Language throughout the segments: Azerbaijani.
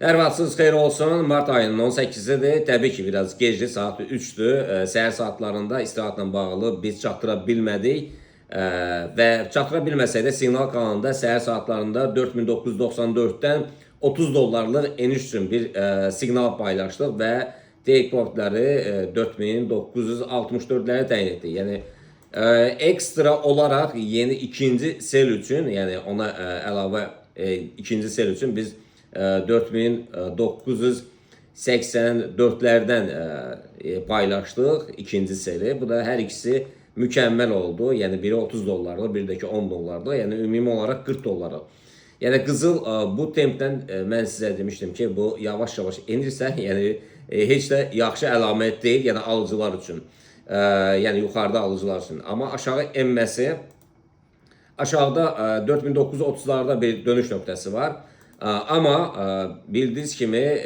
Hər vaxtınız xeyir olsun. Mart ayının 18-idir. Təbii ki, biraz gecdir, saat 3-dür. Səhər saatlarında istirahatla bağlı biz çatdıra bilmədik. Və çatdıra bilməsək də Siqnal kanalında səhər saatlarında 4994-dən 30 dollarlıq eniş üçün bir siqnal paylaşdıq və take profitləri 4964-ləri təyin etdik. Yəni ekstra olaraq yeni ikinci sel üçün, yəni ona əlavə ikinci sel üçün biz 4984'lerden paylaştık ikinci seri. Bu da her ikisi mükemmel oldu. Yani biri 30 dolardı, biri de ki 10 dolardı. Yani ümumi olarak 40 doları. Yani Qızıl bu tempdən mən sizə demişdim ki, bu yavaş-yavaş enirsə, yəni heç də yaxşı əlamət deyil, yəni alıcılar üçün. Yəni yuxarıda alıcılar üçün. Amma aşağı enməsi, aşağıda 4930'larda bir dönüş nöqtəsi var. Ama bildiğiniz kimi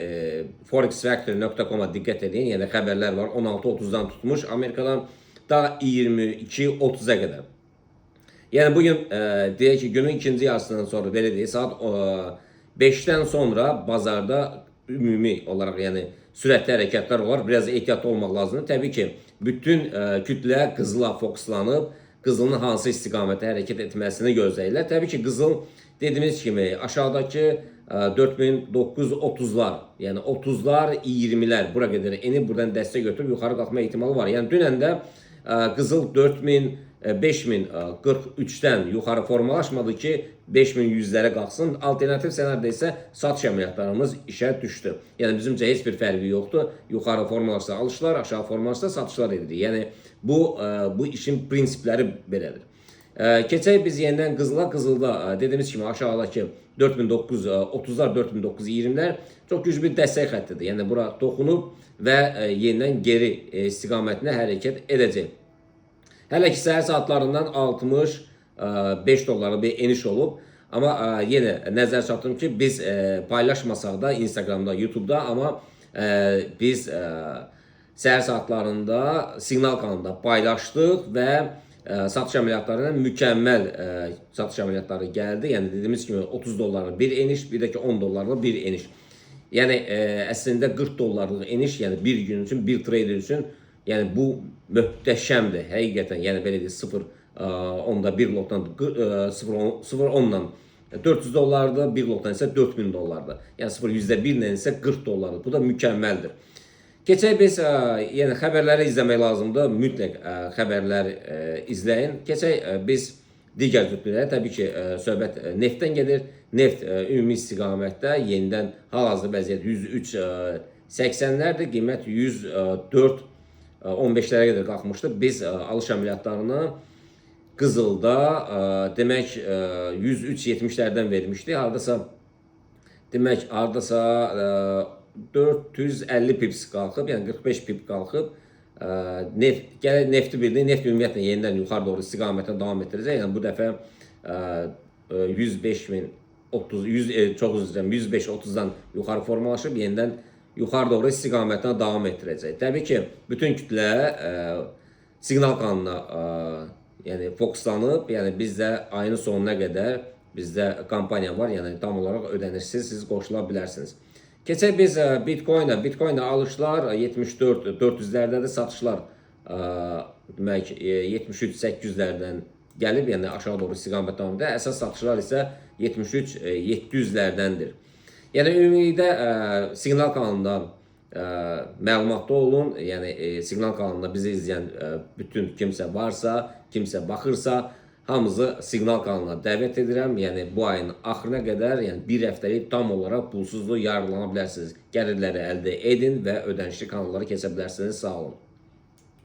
forexfactory.com'a dikkat edin. Yani haberler var. 16.30'dan tutmuş. Amerika'dan da 22.30'a kadar. Yani bugün diye ki günün ikinci yarısından sonra belə deyil, saat 5'ten sonra bazarda ümumi olarak yani süratli hareketler var. Biraz ehtiyatlı olmak lazım. Tabii ki bütün kütle Qızıla fokuslanıp Qızılın hansı istiqamətə hərəkət etməsini gözləyirlər. Təbii ki, Qızıl dediğimiz kimi aşağıdakı 4930'lar, yani 30'lar, 20'ler bura kadar enip buradan destek götürüp yukarı kalkma ihtimali var. Yani dünen de Qızıl 4000 5043'ten yukarı formalaşmadı ki 5100'lere kalksın. Alternatif senaryoda ise satış əməliyyatlarımız işe düştü. Yani bizimce hiçbir fərqi yoktu. Yukarı formalaşsa alışlar, aşağı formalaşsa satışlar edildi. Yani bu işin prinsipleri belədir. Keçək biz yeniden Qızıla. Qızılda dediğimiz kimi aşağıdaki 4930'lar, 4920'ler çok güçlü bir dəstək xəttidir. Yani bura toxunub və yeniden geri istiqamətine hərəkət edəcək. Hələ ki səhər saatlarından 65 dolarlı bir eniş olub. Ama yine nəzər çatdırım ki biz paylaşmasaq da Instagramda, YouTube'da ama biz səhər saatlarında Siqnal kanalında paylaşdıq və satış əməliyyatlarından mükemmel satış əməliyyatları geldi. Yani dediğimiz gibi 30 dolarlık bir eniş, bir de ki 10 dolarlık bir eniş. Yani aslında 40 dolarlık eniş, yani bir gün için, bir trader için yani bu möhtəşəmdir həqiqətən. Yəni belə deyək 0.10'da bir lotdan 0.10'dan 400 dolardı, bir lotdan ise 4000 dolardı. Yani %1'lə ise 40 dolardı. Bu da mükemmeldir. Keçək biz yəni xəbərləri izləmək lazımdır. Mütləq xəbərlər izləyin. Keçək biz digər cütlülərə. Təbii ki söhbət neftdən gedir. Neft ümumi istiqamətdə yenidən hal-hazırda vəziyyət 103.80'lərdir. Qiymət 104.15'lərə qədər qalxmışdı. Biz alış əməliyyatlarını Qızılda demək 103.70'lərdən vermişdi. Hardasa 450 pips qalxıb, yəni 45 pip qalxıb. Nefti bildiğin, neft ümumiyyətlə yenidən yuxarı doğru istiqamətə davam etdirəcək. Yəni bu dəfə 105.30'dan yuxarı formalaşıb, yenidən yuxarı doğru istiqamətə davam etdirəcək. Təbii ki, bütün kütlə Siqnal kanalına yəni fokuslanıb, yəni bizdə ayın sonuna qədər bizdə kampanya var, yəni tam olaraq ödənişsiz siz qoşula bilərsiniz. Keçək biz Bitcoin'e alışlar 74-400'lərdədir, satışlar demək 73-800'lərdən gəlib, yəni aşağı doğru istiqamət davam edir. Əsas satışlar isə 73-700'lərdəndir. Yəni ümumilikdə Siqnal kanalında məlumatlı olun. Yəni Siqnal kanalında bizi izləyən bütün kimsə varsa, kimsə baxırsa, hamınızı Siqnal kanalına dəvət edirəm. Yəni bu ayın axırına qədər, yəni bir həftəlik tam olaraq pulsuzluq yararlana bilərsiniz. Gəlirləri əldə edin və ödənişli kanallara keçə bilərsiniz. Sağ olun.